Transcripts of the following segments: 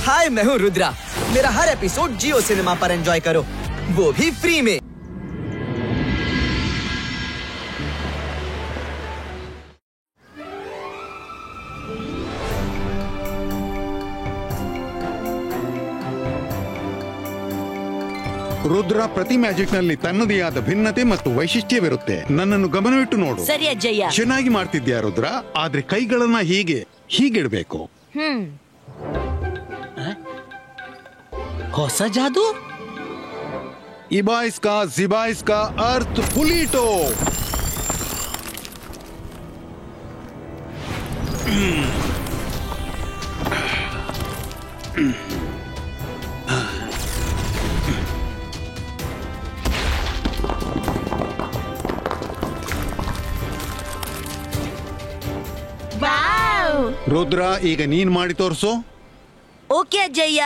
हाय, मैं हूँ रुद्रा। मेरा हर एपिसोड जियो सिनेमा पर एंजॉय करो, वो भी फ्री में। ರುದ್ರ ಪ್ರತಿ ಮ್ಯಾಜಿಕ್ ನಲ್ಲಿ ತನ್ನದೇ ಆದ ಭಿನ್ನತೆ ಮತ್ತು ವೈಶಿಷ್ಟ್ಯವಿರುತ್ತೆ. ನನ್ನನ್ನು ಗಮನವಿಟ್ಟು ನೋಡು. ಸರಿ ಅಜ್ಜಯ್ಯ. ಚೆನ್ನಾಗಿ ಮಾಡ್ತಿದ್ಯಾ ರುದ್ರ, ಆದ್ರೆ ಕೈಗಳನ್ನ ಹೀಗಿಡ್ಬೇಕು. ಹೊಸ ಜಾದು. ಇಬಾಯಿಸ್ಕಾ ಜಿಬಾಯಿಸ್ಕಾ ಅರ್ತ್ ಪುಲೀಟೋ. ರುದ್ರ, ಈಗ ನೀನ್ ಮಾಡಿ ತೋರ್ಸು. ಓಕೆ ಅಜ್ಜಯ್ಯ.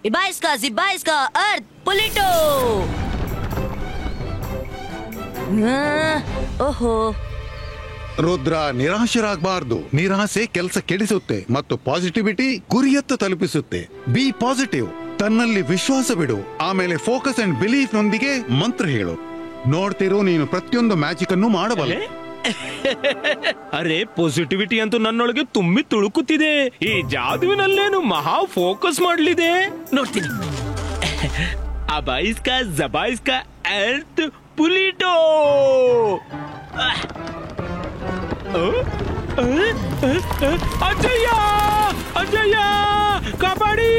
ಇಬಾಯಿಸ್ಕಾ ಜಿಬಾಯಿಸ್ಕಾ ಅರ್ತ್ ಪುಲಿಟೋ. ಓಹೋ. ರುದ್ರ, ನಿರಾಶರಾಗಬಾರ್ದು. ನಿರಾಸೆ ಕೆಲಸ ಕೆಡಿಸುತ್ತೆ ಮತ್ತು ಪಾಸಿಟಿವಿಟಿ ಗುರಿಯತ್ತ ತಲುಪಿಸುತ್ತೆ. Be positive. ತನ್ನಲ್ಲಿ ವಿಶ್ವಾಸ ಬಿಡು. ಆಮೇಲೆ ಫೋಕಸ್ ಅಂಡ್ ಬಿಲೀಫ್ ನೊಂದಿಗೆ ಮಂತ್ರ ಹೇಳು. ನೋಡ್ತಿರು, ನೀನು ಪ್ರತಿಯೊಂದು ಮ್ಯಾಜಿಕ್ ಅನ್ನು ಮಾಡಬಲ್ಲೆ. ಅರೆ, ಪಾಸಿಟಿವಿಟಿ ಅಂತೂ ನನ್ನೊಳಗೆ ತುಂಬಿ ತುಳುಕುತ್ತಿದೆ. ಈ ಜಾದುವಿನಲ್ಲೇನು ಮಹಾ ಫೋಕಸ್ ಮಾಡಲಿದೆ. ನೋಡ್ತೀನಿ. ಅಬಾಯಿಸ್ಕಾ ಜಬಾಯಿಸ್ಕಾ ಅರ್ತ್ ಪುಲಿಟೋ. ಅಜ್ಜಯ್ಯ, ಅಜ್ಜಯ್ಯ, ಕಾಪಾಡಿ!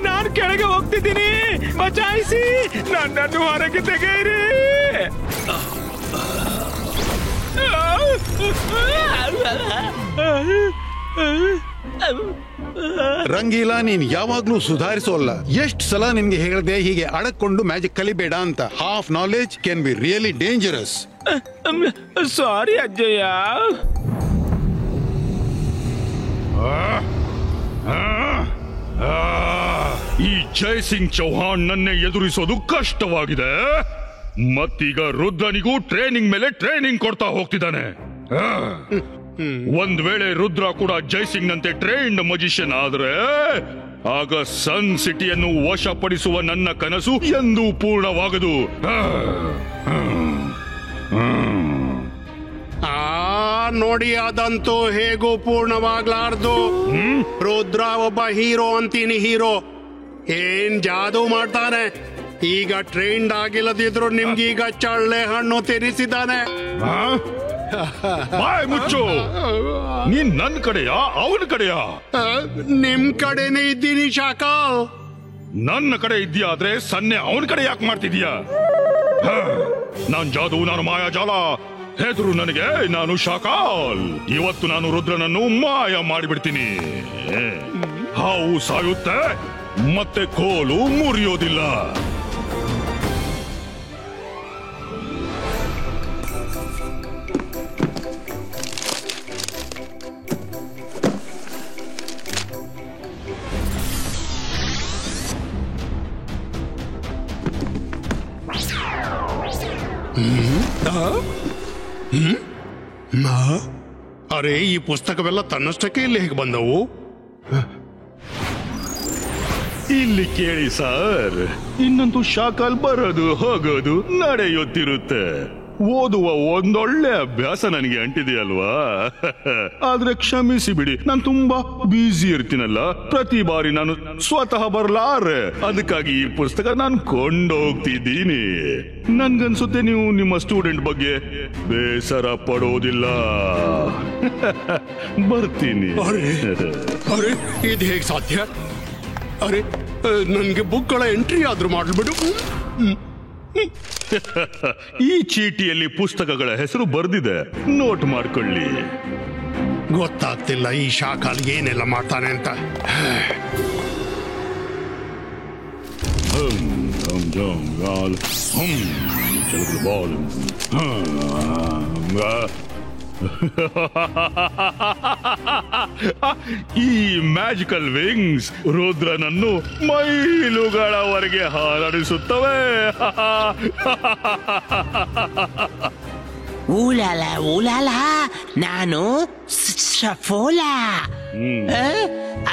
ನಾನು ಕೆಳಗೆ ಹೋಗ್ತಿದ್ದೀನಿ, ಬಚಾಯಿಸಿ, ನನ್ನನ್ನು ಹೊರಗೆ ತೆಗೆಯಿರಿ. ರಂಗೀಲಾ, ನೀನ್ ಯಾವಾಗ್ಲೂ ಸುಧಾರಿಸೋಲ್ಲ. ಎಷ್ಟ್ ಸಲ ನಿನ್ಗೆ ಹೇಳಿದೆ ಹೀಗೆ ಅಡಕೊಂಡು ಮ್ಯಾಜಿಕ್ ಕಲಿಬೇಡ ಅಂತ. Half knowledge can be really dangerous. Sorry ಅಜ್ಜಯ್ಯ. ಈ ಜಯಸಿಂಗ್ ಚೌಹಾಣ್ ನನ್ನೇ ಎದುರಿಸೋದು ಕಷ್ಟವಾಗಿದೆ. ಮತ್ತೀಗ ರುದ್ರನಿಗೂ ಟ್ರೈನಿಂಗ್ ಮೇಲೆ ಟ್ರೈನಿಂಗ್ ಕೊಡ್ತಾ ಹೋಗ್ತಿದ್ದಾನೆ. ಒಂದ್ ವೇಳೆ ರುದ್ರ ಕೂಡ ಜೈಸಿಂಗ್ ನಂತೆ ಟ್ರೈನ್ಡ್ ಮಜಿಷಿಯನ್ ಆದ್ರೆ ಆಗ ಸನ್ ಸಿಟಿಯನ್ನು ವಶಪಡಿಸುವ ನನ್ನ ಕನಸು ಎಂದೂ ಪೂರ್ಣವಾಗದು. ನೋಡಿ, ಅದಂತೂ ಹೇಗೂ ಪೂರ್ಣವಾಗ್ಲಾರ್ದು. ರುದ್ರ ಒಬ್ಬ ಹೀರೋ ಅಂತೀನಿ. ಹೀರೋ ಏನ್ ಜಾದೂ ಮಾಡ್ತಾನೆ. ಈಗ ಟ್ರೈನ್ಡ್ ಆಗಿಲ್ಲದಿದ್ರು ನಿಮ್ಗೀಗ ಚಳ್ಳೆ ಹಣ್ಣು ತಿನ್ನಿಸಿದ್ದಾನೆ. ಬಾಯ್ ಮುಚ್ಚು. ನೀನ್ ನನ್ ಕಡೆಯಾ ಅವನ ಕಡೆಯಾ? ನಿಮ್ ಕಡೆನೇ ಇದ್ದೀನಿ ಶಾಕಾಲ್. ನನ್ನ ಕಡೆ ಇದ್ಯಾದ್ರೆ ಸನ್ನೆ ಅವನ ಕಡೆ ಯಾಕೆ ಮಾಡ್ತಿದ್ಯಾ? ನಾನ್ ಜಾದು, ನಾನು ಮಾಯಾಜಾಲ. ಹೆದರು ನನಗೆ, ನಾನು ಶಾಕಾಲ್. ಇವತ್ತು ನಾನು ರುದ್ರನನ್ನು ಮಾಯ ಮಾಡಿಬಿಡ್ತೀನಿ. ಹಾವು ಸಾಯುತ್ತೆ, ಮತ್ತೆ ಕೋಲು ಮುರಿಯೋದಿಲ್ಲ. ಅರೆ, ಈ ಪುಸ್ತಕವೆಲ್ಲ ತನ್ನಷ್ಟಕ್ಕೆ ಇಲ್ಲಿ ಹೇಗೆ ಬಂದವು? ಇಲ್ಲಿ ಕೇಳಿ ಸರ್, ಇನ್ನಂತೂ ಶಾಕಾಲ್ ಬರೋದು ಹೋಗೋದು ನಡೆಯುತ್ತಿರುತ್ತೆ. ಓದುವ ಒಂದೊಳ್ಳೆ ಅಭ್ಯಾಸ ನನಗೆ ಅಂಟಿದೆಯಲ್ವಾ? ಆದ್ರೆ ಕ್ಷಮಿಸಿ ಬಿಡಿ, ನಾನು ತುಂಬಾ ಬ್ಯುಸಿ ಇರ್ತೀನಲ್ಲ. ಪ್ರತಿ ಬಾರಿ ನಾನು ಸ್ವತಃ ಬರಲಾರೆ. ಅದಕ್ಕಾಗಿ ಈ ಪುಸ್ತಕ ನಾನು ಕೊಂಡೋಗ್ತಿದ್ದೀನಿ. ನನ್ಗನ್ಸುತ್ತೆ ನೀವು ನಿಮ್ಮ ಸ್ಟೂಡೆಂಟ್ ಬಗ್ಗೆ ಬೇಸರ ಪಡೋದಿಲ್ಲ. ಬರ್ತೀನಿ. ಅರೆ, ಇದು ಹೇಗೆ ಸಾಧ್ಯ? ಅರೆ, ನನ್ಗೆ ಬುಕ್ಗಳ ಎಂಟ್ರಿ ಆದ್ರೂ ಮಾಡ್ಬಿಡು. ಈ ಚೀಟಿಯಲ್ಲಿ ಪುಸ್ತಕಗಳ ಹೆಸರು ಬರ್ದಿದೆ, ನೋಟ್ ಮಾಡ್ಕೊಳ್ಳಿ. ಗೊತ್ತಾಗ್ತಿಲ್ಲ ಈ ಶಾಕಾಲ್ ಏನೆಲ್ಲ ಮಾಡ್ತಾನೆ ಅಂತ. ಈ ಮ್ಯಾಜಿಕಲ್ ವಿಂಗ್ಸ್ ರುದ್ರನನ್ನು ಮೈಲುಗಳವರೆಗೆ ಹಾರಾಡಿಸುತ್ತವೆ. ಊಲಾಲ ಊಲಾಲ, ನಾನು ಶಫೋಲಾ.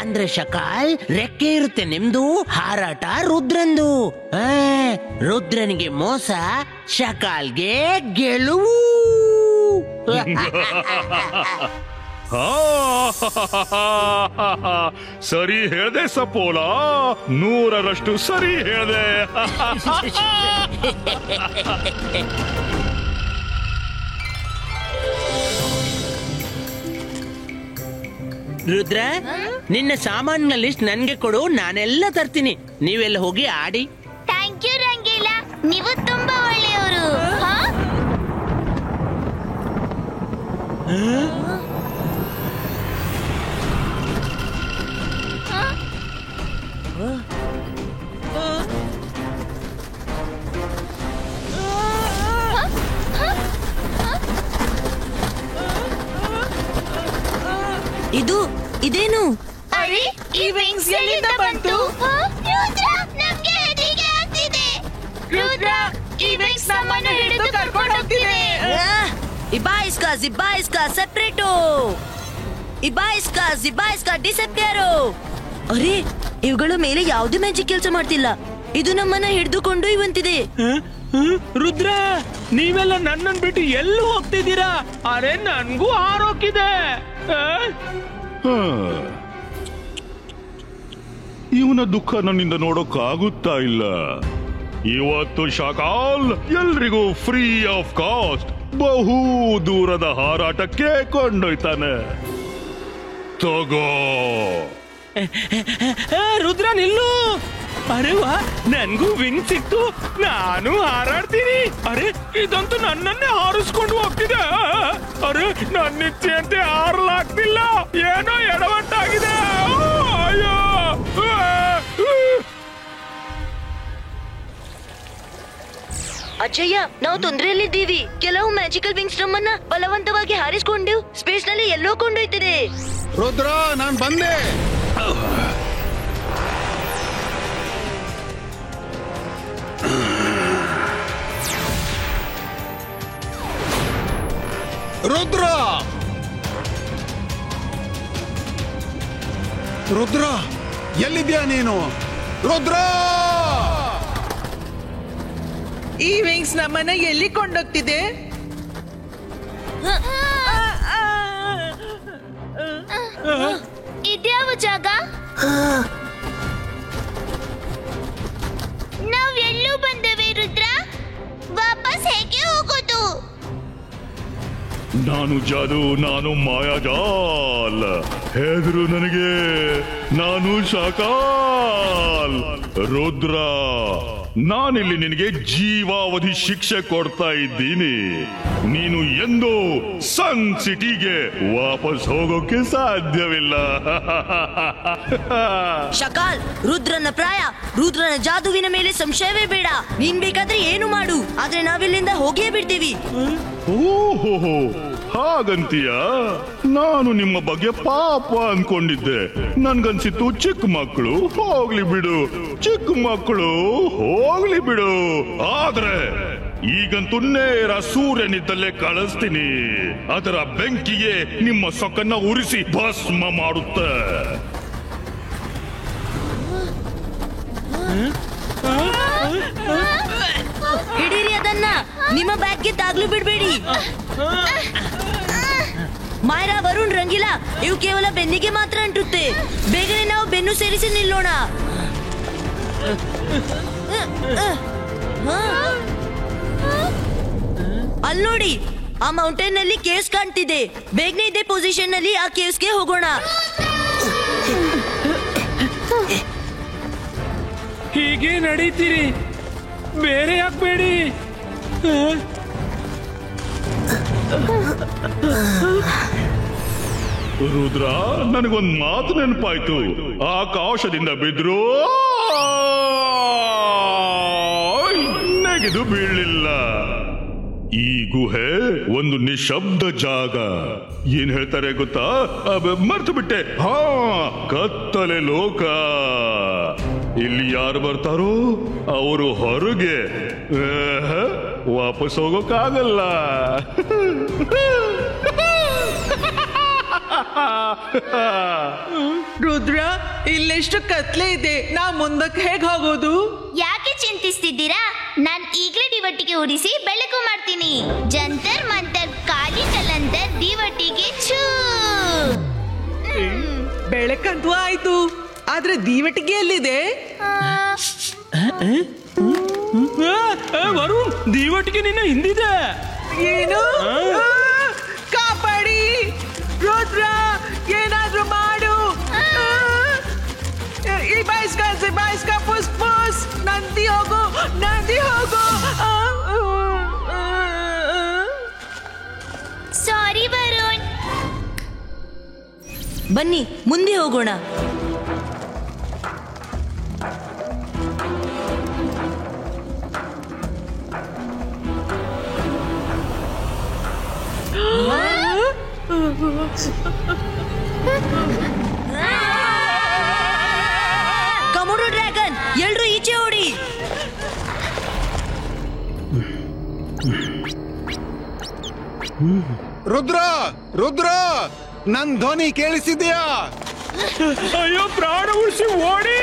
ಅಂದ್ರೆ ಶಕಾಲ್ ರೆಕ್ಕೆ ಇರುತ್ತೆ ನಿಮ್ದು, ಹಾರಾಟ ರುದ್ರಂದು. ರುದ್ರನಿಗೆ ಮೋಸ, ಶಕಾಲ್ಗೆ ಗೆಲುವು. ಸರಿ ಹೇಳ್ದೆ ಸಪೋಲ, 100ರಷ್ಟು ಸರಿ ಹೇಳ್ದೆ. ರುದ್ರ, ನಿನ್ನ ಸಾಮಾನಿನ ಲಿಸ್ಟ್ ನನ್ಗೆ ಕೊಡು, ನಾನೆಲ್ಲ ತರ್ತೀನಿ. ನೀವೆಲ್ಲ ಹೋಗಿ ಆಡಿ. ಥ್ಯಾಂಕ್ ಯು ರಂಗೀಲಾ, ನೀವು ತುಂಬಾ ಒಳ್ಳೆಯವರು. ಇದೇನು? ಅರೆ, ಈ ವಿಂಗ್ಸ್ ಎಲ್ಲಿಂದ ಬಂತು? ರುದ್ರ, ನಮ್ಗೆ ಹೆದರಿಕೆ ಆಗ್ತಿದೆ. ರುದ್ರ, ಈ ವಿಂಗ್ಸ್ ನಮ್ಮನ್ನು ಹಿಡಿದು ಕರ್ಕೊಂಡು ಹೋಗ್ತಿದೆ. ಇಬಾ ಸೆಪ್ರೇಟೋ, ಇಬಾ ಡಿಸೆಪ್ಟಿಯರೋ. ಅರೆ, ಇವುಗಳ ಮೇಲೆ ಯಾವುದೇ ಮ್ಯಾಜಿಕ್ ಕೆಲಸ ಮಾಡ್ತಿಲ್ಲ. ಇದು ನಮ್ಮನ್ನ ಹಿಡಿದುಕೊಂಡು ಇವಂತಿದೆ. ರುದ್ರ, ನೀವೆಲ್ಲ ನನ್ನನ್ನು ಬಿಟ್ಟು ಎಲ್ಲೂ ಹೋಗ್ತಿದ್ದೀರಾ? ಅರೆ, ನನ್ಗೂ ಆರೋಗ್ಯದೆ. ಇವನ ದುಃಖ ನನ್ನಿಂದ ನೋಡೋಕ್ಕಾಗುತ್ತಾ ಇಲ್ಲ. ಇವತ್ತು ಶಕಾಲ್ ಎಲ್ರಿಗೂ ಫ್ರೀ ಆಫ್ ಕಾಸ್ಟ್ ಬಹು ದೂರದ ಹಾರಾಟಕ್ಕೆ ಕೊಂಡೊಯ್ತಾನೆ. ತಗೋ. ರುದ್ರ, ನಿಲ್ಲು. ಅರೆ ವಾ, ನನ್ಗೂ ವಿಂಗ್ ಸಿಕ್ತು, ನಾನು ಹಾರಾಡ್ತೀನಿ. ಅರೆ, ಇದಂತೂ ನನ್ನನ್ನೇ ಹಾರಿಸ್ಕೊಂಡು ಹೋಗ್ತಿದೆ. ಅರೆ, ನನ್ನ ಇಚ್ಛೆಯಂತೆ ಹಾರಲಾಗ್ತಿಲ್ಲ, ಏನೋ ಎಡವಟ್ಟಾಗಿದೆ. ಅಯ್ಯೋ. ಅಜ್ಜಯ್ಯ, ನಾವು ತೊಂದರೆಯಲ್ಲಿದ್ದೀವಿ. ಕೆಲವು ಮ್ಯಾಜಿಕಲ್ ವಿಂಗ್ಸ್ ನಮ್ಮನ್ನ ಬಲವಂತವಾಗಿ ಹಾರಿಸಿಕೊಂಡು ಸ್ಪೇಸ್ ನಲ್ಲಿ ಎಲ್ಲೋ ಕೊಂಡೊಯ್ತಿದೆ. ರುದ್ರ, ನಾನ್ ಬಂದೆ. ರುದ್ರ, ರುದ್ರ, ಎಲ್ಲಿದ್ಯಾ ನೀನು? ರುದ್ರ, ಈ ವಿಂಗ್ಸ್ ನಮ್ಮನ್ನ ಎಲ್ಲಿ ಕೊಂಡೋಗ್ತಿದೆ? ಇದ್ಯಾವ ಜಾಗ? ನಾವೆಲ್ಲೂ ಬಂದವೆ ರುದ್ರ, ವಾಪಸ್ ಹೇಗೆ ಹೋಗೋದು? ನಾನು ಜಾದು, ನಾನು ಮಾಯಾಜಾಲ್. ಹೆದರು ನನಗೆ, ನಾನು ಶಕಾಲ್. ರುದ್ರ, ನಾನಿಲ್ಲಿ ನಿನಗೆ ಜೀವಾವಧಿ ಶಿಕ್ಷೆ ಕೊಡ್ತಾ ಇದ್ದೀನಿ. ನೀನು ಎಂದೂ ಸನ್ ಸಿಟಿಗೆ ವಾಪಸ್ ಹೋಗೋಕೆ ಸಾಧ್ಯವಿಲ್ಲ. ಶಕಾಲ್, ರುದ್ರನ ಪ್ರಾಯ, ರುದ್ರನ ಜಾದುವಿನ ಮೇಲೆ ಸಂಶಯವೇ ಬೇಡ. ನೀನ್ ಬೇಕಾದ್ರೆ ಏನು ಮಾಡು, ಆದ್ರೆ ನಾವಿಲ್ಲಿಂದ ಹೋಗೇ ಬಿಡ್ತೀವಿ. ಓಹೋ, ಹಾಗಂತೀಯ? ನಾನು ನಿಮ್ಮ ಬಗ್ಗೆ ಪಾಪ ಅನ್ಕೊಂಡಿದ್ದೆ. ನನ್ಗನ್ಸಿತ್ತು ಚಿಕ್ಕ ಮಕ್ಕಳು ಹೋಗ್ಲಿ ಬಿಡು, ಚಿಕ್ಕ ಮಕ್ಕಳು ಹೋಗ್ಲಿ ಬಿಡು. ಆದ್ರೆ ಈಗಂತೂ ನೇರ ಸೂರ್ಯನಿದ್ದಲ್ಲೇ ಕಳಿಸ್ತೀನಿ. ಅದರ ಬೆಂಕಿಗೆ ನಿಮ್ಮ ಸೊಕ್ಕನ್ನ ಉರಿಸಿ ಭಸ್ಮ ಮಾಡುತ್ತೆ. ಹಿಡೀರಿ ಅದನ್ನ, ನಿಮ್ಮ ಬ್ಯಾಗ್ಗೆ ತಾಗ್ಲು ಬಿಡ್ಬೇಡಿ. ಮಾಯರಾ, ವರುಣ್, ರಂಗಿಲಾ, ಇವು ಕೇವಲ ಬೆನ್ನಿಗೆ ಮಾತ್ರ ಅಂಟುತ್ತೆ. ಬೇಗನೆ ನಾವು ಬೆನ್ನು ಸೇರಿಸಿ ನಿಲ್ಲೋಣ. ಅಲ್ಲಿ ನೋಡಿ, ಆ ಮೌಂಟೇನ್ ನಲ್ಲಿ ಕೇವ್ಸ್ ಕಾಣ್ತಿದೆ. ಬೇಗನೆ ಇದೇ ಪೊಸಿಷನ್ ನಲ್ಲಿ ಆ ಕೇವ್ಸ್ಗೆ ಹೋಗೋಣ. ಹೀಗೆ ನಡೀತೀರಿ, ಬೇರೆ ಯಾಕಬೇಡಿ. ರುದ್ರ, ನನಗೊಂದ್ ಮಾತು ನೆನಪಾಯ್ತು. ಆಕಾಶದಿಂದ ಬಿದ್ರು ನೆಗೆದು ಬೀಳಲಿಲ್ಲ. ಈ ಗುಹೆ ಒಂದು ನಿಶಬ್ದ ಜಾಗ. ಏನ್ ಹೇಳ್ತಾರೆ ಗೊತ್ತಾ? ಮರ್ತು ಬಿಟ್ಟೆ. ಕತ್ತಲೆ ಲೋಕ. ಇಲ್ಲಿ ಯಾರು ಬರ್ತಾರೋ ಅವರು ಹೊರಗೆ, ವಾಪಸ್ ಹೋಗೋಕ್ಕಾಗಲ್ಲ. ರುದ್ರ, ಇಲ್ಲೆಷ್ಟು ಕತ್ಲೆ ಇದೆ, ನಾ ಮುಂದಕ್ಕೆ ಹೇಗ್ ಹೋಗೋದು? ಯಾಕೆ ಚಿಂತಿಸ್ತಿದ್ದೀರಾ? ನಾನ್ ಈಗ್ಲೇ ದಿವಟ್ಟಿಗೆ ಉರಿಸಿ ಬೆಳಕು ಮಾಡ್ತೀನಿ. ಜಂತರ್ ಮಂತರ್ ಕಾಲಿ ಕಲಂತರ್ ದಿವಟ್ಟಿಗೆ ಛೂ. ಬೆಳಕಂತೂ ಆಯ್ತು, ಆದ್ರೆ ದೀವಟಿಗೆ ಎಲ್ಲಿದೆ? ವರುಣ್, ದೀವಟಿಗೆ ನಿನ್ನ ಹಿಂದಿದೆ. ಏನು? ಕಾಪಾಡಿ ರುದ್ರ, ಏನಾದ್ರೂ ಮಾಡು. ಇಬಾಯಿಸ್ಕ ಪುಸ್ ಪುಸ್. ನಂದಿ ಹೋಗು, ನಂದಿ ಹೋಗು. ಸಾರಿ ವರುಣ್. ಬನ್ನಿ ಮುಂದೆ ಹೋಗೋಣ. ಕಮೋಡೋ ಡ್ರ್ಯಾಗನ್, ಎಲ್ರೂ ಈಚೆ ಓಡಿ. ರುದ್ರ, ರುದ್ರ, ನನ್ ಧ್ವನಿ ಕೇಳಿಸಿದ್ಯಾ? ಅಯ್ಯೋ, ಪ್ರಾಣ ಉಳಿಸಿ ಓಡಿ,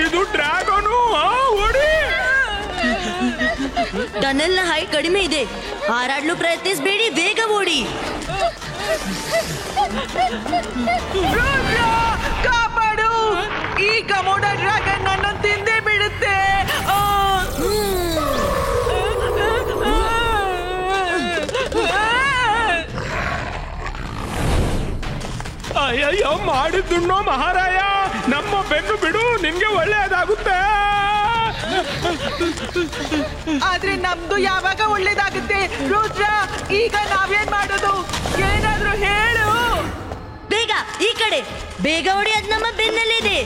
ಇದು ಡ್ರ್ಯಾಗನು. ಓಡಿ. ಟನಲ್ ನ ಹೈಟ್ ಕಡಿಮೆ ಇದೆ, ಹಾರಾಡ್ಲು ಪ್ರಯತ್ನಿಸಬೇಡಿ, ಬೇಗ ಓಡಿ. ರುದ್ರ, ಕಾಪಾಡು. ಈ ಕಮೋಡ ಡ್ರ್ಯಾಗನ್ ನನ್ನ ತಿಂದೇ ಬಿಡುತ್ತೆ. ಅಯ್ಯಯ್ಯೋ, ಮಾಡಿದ್ದುಣ್ಣೋ ಮಹಾರಾಯ, ನಮ್ಮ ಬೆನ್ನು ಬಿಡು, ನಿಮ್ಗೆ ಒಳ್ಳೆಯದಾಗುತ್ತೆ. ಆದ್ರೆ ನಮ್ದು ಯಾವಾಗ ಒಳ್ಳೇದಾಗುತ್ತೆ? ರುದ್ರ, ಈಗ ನಾವೇನ್ ಮಾಡೋದು? ಏನಾದ್ರೂ ಹೇಳು. ಬೇಗ ಈ ಕಡೆ, ಬೇಗ ಓಡಿ, ಅದ್ ನಮ್ಮ ಬೆನ್ನಲ್ಲಿದೆ.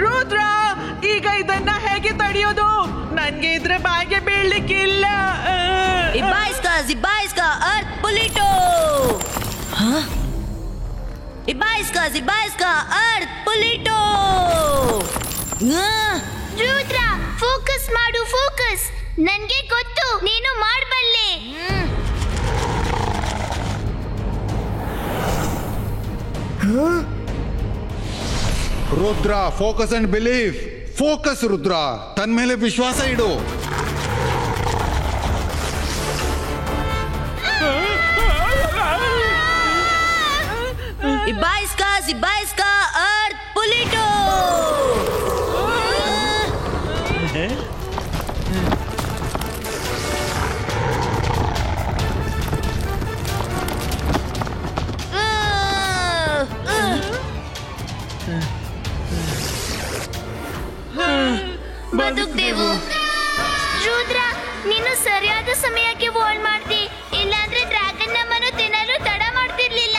ರುದ್ರ, ಈಗ ಇದನ್ನ ಹೇಗೆ ತಡೆಯೋದು? ನನ್ಗೆ ಇದ್ರ ಬಾಯಿಗೆ ಬೀಳ್ಲಿಕ್ಕಿಲ್ಲ. ಇಬಾಯಿಸ್ಕ ಅರ್ತ್ ಪುಲಿಟೋ. ಇಬಾಯಿಸ್ಕ ಅರ್ತ್ ಪುಲಿಟೋ. ರುದ್ರ, ಫೋಕಸ್ ಮಾಡು, ಫೋಕಸ್. ನನ್ಗೆ ಗೊತ್ತು ನೀನು ಮಾಡಬಲ್ಲೆ. Rudra, focus and believe. Focus Rudra, ತನ್ ಮೇಲೆ ವಿಶ್ವಾಸ ಇಡು. ಇಬಾಯಿಸ್ಕ ಅರ್ತ್ ಪುಲಿಟೋ. ಬದುಕ್ದೇವು. ರುದ್ರ, ನೀನು ಸರಿಯಾದ ಸಮಯಕ್ಕೆ ವಾಲ್ ಮಾಡ್ತಿ, ಇಲ್ಲಾಂದ್ರೆ ಡ್ರ್ಯಾಗನ್ ನಮ್ಮನ್ನು ತಿನ್ನಲು ತಡ ಮಾಡ್ತಿರ್ಲಿಲ್ಲ.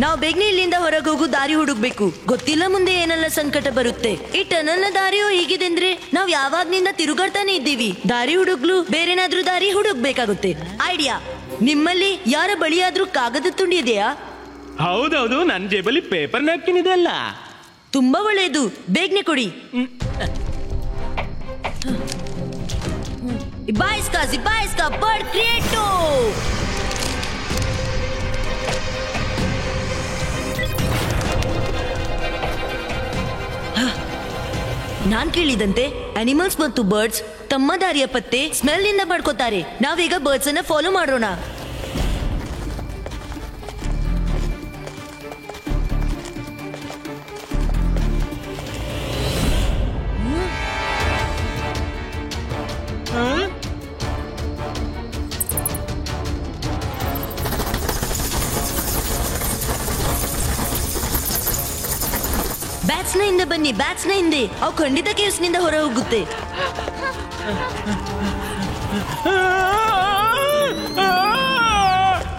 ನಾವು ಬೇಗನೆ ಇಲ್ಲಿಂದ ಹೊರಗೆ ಹೋಗು ದಾರಿ ಹುಡುಕ್ಬೇಕು. ಗೊತ್ತಿಲ್ಲ ಮುಂದೆ ಏನೆಲ್ಲ ಸಂಕಟ ಬರುತ್ತೆ. ಈ ಟನಲ್ ನ ದಾರಿಯೋ ಹೀಗಿದೆ ಅಂದ್ರೆ ನಾವ್ ಯಾವಾಗ್ನಿಂದ ತಿರುಗಾಡ್ತಾನೆ ಇದ್ದೀವಿ. ದಾರಿ ಹುಡುಕ್ಲು ಬೇರೆನಾದ್ರೂ ದಾರಿ ಹುಡುಕ್ಬೇಕಾಗುತ್ತೆ. ಐಡಿಯಾ, ನಿಮ್ಮಲ್ಲಿ ಯಾರ ಬಳಿಯಾದ್ರೂ ಕಾಗದ ತುಂಡಿ ಇದೆಯಾ? ಹೌದೌದು, ನನ್ನ ಜೇಬಲ್ಲಿ ಪೇಪರ್ ನ್ಯಾಪ್ಕಿನ್ ಇದೆ ಅಲ್ಲ. ತುಂಬಾ ಒಳ್ಳೆಯದು, ಬೇಗನೆ ಕೊಡಿ. ಇಬಾಯಿಸ್ಕ ಬರ್ಡ್ ಕ್ರಿಯೇಟೋ. ನಾನ್ ಕೇಳಿದಂತೆ ಅನಿಮಲ್ಸ್ ಮತ್ತು ಬರ್ಡ್ಸ್ ತಮ್ಮ ದಾರಿಯ ಪತ್ತೆ ಸ್ಮೆಲ್ ನಿಂದ ಪಡ್ಕೋತಾರೆ. ನಾವೀಗ ಬರ್ಡ್ಸ್ ಅನ್ನ ಫಾಲೋ ಮಾಡೋಣ. ಬ್ಯಾಟ್ಸ್ ನ ಹಿಂದೆ ಬನ್ನಿ, ಬ್ಯಾಟ್ಸ್ ನ ಹಿಂದೆ. ಅವು ಖಂಡಿತ ಕೇವ್ಸ್ ನಿಂದ ಹೊರ ಹೋಗುತ್ತೆ.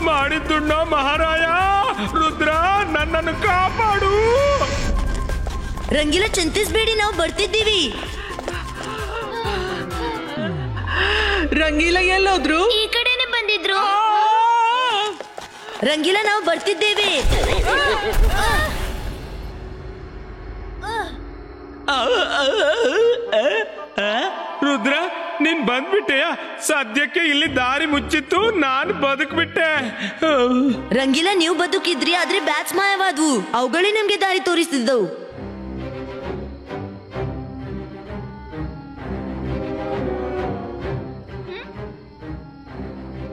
ಮಾಡಿದ್ದುಣ್ಣ ಮಹಾರಾಯ, ರುದ್ರ ನನ್ನನ್ನು ಕಾಪಾಡು. ರಂಗಿಲ ಚಿಂತಿಸ್ಬೇಡಿ, ನಾವು ಬರ್ತಿದ್ದೀವಿ. ರಂಗೀಲ ಎಲ್ಲೋದ್ರು? ಈ ಕಡೆನೆ ಬಂದಿದ್ರು. ರಂಗಿಲ ನಾವು ಬರ್ತಿದ್ದೇವೆ. ರುದ್ರ ನೀನ್ ಬಂದ್ಬಿಟ್ಟೆಯ? ಸದ್ಯಕ್ಕೆ ಇಲ್ಲಿ ದಾರಿ ಮುಚ್ಚಿತ್ತು, ನಾನು ಬದುಕ್ಬಿಟ್ಟೆ. ರಂಗಿಲ ನೀವು ಬದುಕಿದ್ರಿ, ಆದ್ರೆ ಬ್ಯಾಟ್ಸ್ ಮಾಯವಾದ್ವು. ಅವುಗಳೇ ನಮ್ಗೆ ದಾರಿ ತೋರಿಸ್ತಿದ್ದವು.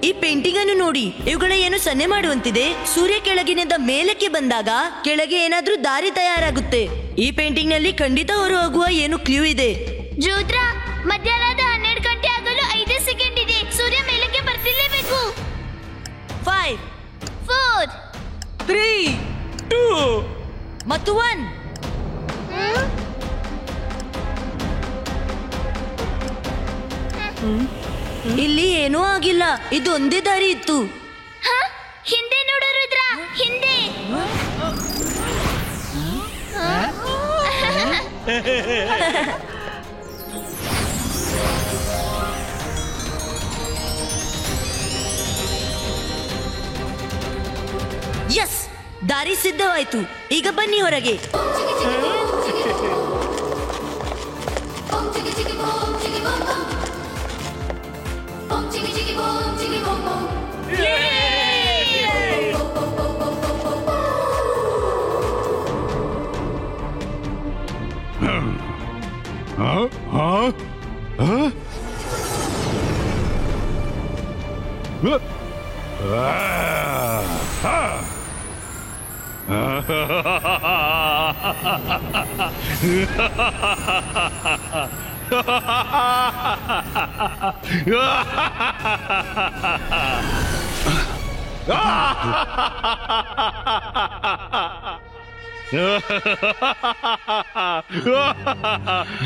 ಈ ಪೇಂಟಿಂಗ್ ಅನ್ನು ನೋಡಿ, ಇವುಗಳ ಏನು ಸನ್ನೆ ಮಾಡುವಂತಿದೆ. ಸೂರ್ಯ ಕೆಳಗಿನಿಂದ ಮೇಲಕ್ಕೆ ಬಂದಾಗ ಕೆಳಗೆ ಏನಾದ್ರೂ ದಾರಿ ತಯಾರಾಗುತ್ತೆ. ಈ ಪೇಂಟಿಂಗ್ ನಲ್ಲಿ ಖಂಡಿತ ಹೊರ ಹೋಗುವ ಏನು ಕ್ಲೂ ಇದೆ. ರುದ್ರ, ಮಧ್ಯಾಹ್ನದ 12 ಗಂಟೆ ಆಗಲು 5 ಸೆಕೆಂಡ್ ಇದೆ. ಸೂರ್ಯ ಮೇಲಕ್ಕೆ ಬರ್ತಿರ್ಲೇಬೇಕು. 5 4 3 2 ಮತ್ತು 1. ಇಲ್ಲಿ ಏನೂ ಆಗಿಲ್ಲ, ಇದು ಒಂದೇ ದಾರಿ ಇತ್ತು. ಹಿಂದೆ ನೋಡು ರುದ್ರ, ಹಿಂದೆ. ಯಸ್, ದಾರಿ ಸಿದ್ಧವಾಯ್ತು. ಈಗ ಬನ್ನಿ ಹೊರಗೆ.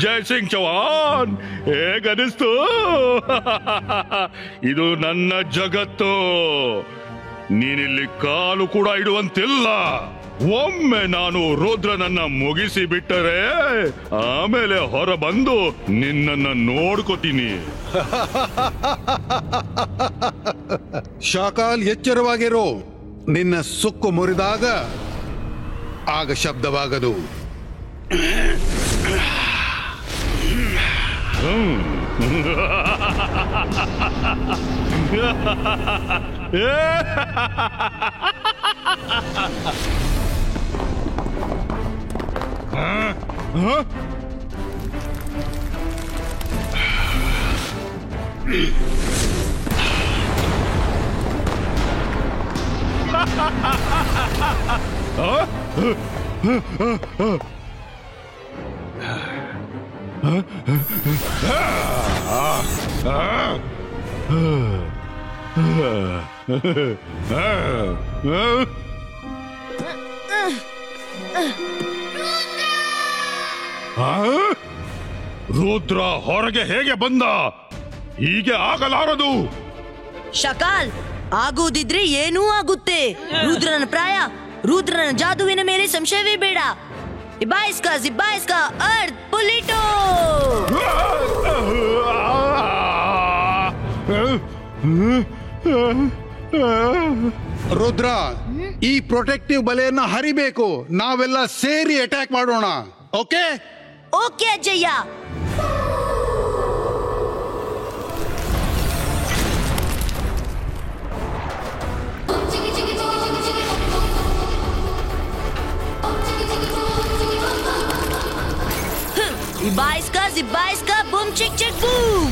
ಜೈ ಸಿಂಗ್ ಚೌಹಾನ್, ಹೇಗನಿಸ್ತು? ಇದು ನನ್ನ ಜಗತ್ತು, ನೀನಿಲ್ಲಿ ಕಾಲು ಕೂಡ ಇಡುವಂತಿಲ್ಲ. ಒಮ್ಮೆ ನಾನು ರುದ್ರನನ್ನ ಮುಗಿಸಿ ಬಿಟ್ಟರೆ ಆಮೇಲೆ ಹೊರ ಬಂದು ನಿನ್ನನ್ನ ನೋಡ್ಕೋತೀನಿ. ಶಾಕಾಲ್, ಎಚ್ಚರವಾಗಿರೋ. ನಿನ್ನ ಸುಕ್ಕು ಮುರಿದಾಗ ಆಗ ಶಬ್ದವಾಗದು. ರುದ್ರ ಹೊರಗೆ ಹೇಗೆ ಬಂದ? ಹೀಗೆ ಆಗಲಾರದು. ಶಕಾಲ್, ಆಗುವುದಿದ್ರೆ ಏನೂ ಆಗುತ್ತೆ. ರುದ್ರನ ಪ್ರಾಯ, ರುದ್ರನ ಜಾದುವಿನ ಮೇಲೆ ಸಂಶಯವೇ ಬೇಡ. ಇಬಾಯಿಸ್ಕಾ ಅರ್ತ್ ಪುಲಿಟೋ. ರುದ್ರ, ಈ ಪ್ರೊಟೆಕ್ಟಿವ್ ಬಲೆಯನ್ನ ಹರಿಬೇಕು. ನಾವೆಲ್ಲ ಸೇರಿ ಅಟ್ಯಾಕ್ ಮಾಡೋಣ. ಓಕೆ ಓಕೆ ಅಜ್ಜಯ್ಯ. Ibaiska, boom, chick, chick, boom!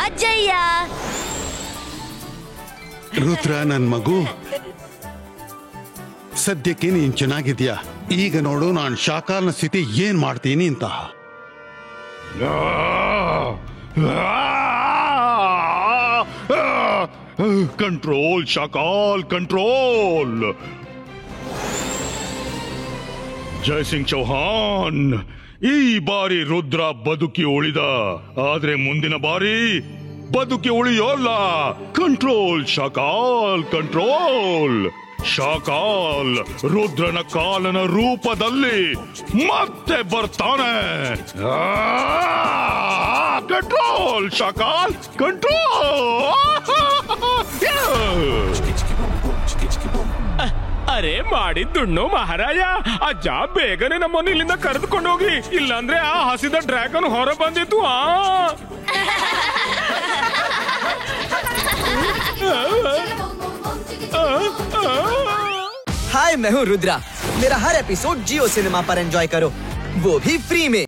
ಅಜ್ಜಯ್ಯ! ರುದ್ರ, ನನ್ ಮಗು, ಸದ್ಯಕ್ಕೆ ನೀನ್ ಚೆನ್ನಾಗಿದ್ಯಾ. ಈಗ ನೋಡು ನಾನು ಶಾಕಾಲ್ನ ಸ್ಥಿತಿ ಏನ್ ಮಾಡ್ತೀನಿ ಅಂತ. Control Shakaal control. ಜಯಸಿಂಗ್ ಚೌಹಾನ್, ಈ ಬಾರಿ ರುದ್ರ ಬದುಕಿ ಉಳಿದ, ಆದ್ರೆ ಮುಂದಿನ ಬಾರಿ ಬದುಕಿ ಉಳಿಯೋಲ್ಲ. Control Shakaal control. ಶಾಕಾಲ್ ರುದ್ರನ ಕಾಲನ ರೂಪದಲ್ಲಿ ಮತ್ತೆ ಬರ್ತಾನೆ. Control Shakaal control. ಅರೆ ಮಾಡಿದ್ದುಣ್ಣು ಮಹಾರಾಜ, ಅಜ್ಜ ಬೇಗನೆ ನಮ್ಮನ್ನು ಇಲ್ಲಿಂದ ಕರೆದುಕೊಂಡು ಹೋಗಿ, ಇಲ್ಲಾಂದ್ರೆ ಆ ಹಸಿದ ಡ್ರ್ಯಾಗನ್ ಹೊರ ಬಂದಿತ್ತು. हाय, मैं हूँ रुद्रा। मेरा हर एपिसोड जियो सिनेमा पर एंजॉय करो, वो भी फ्री में।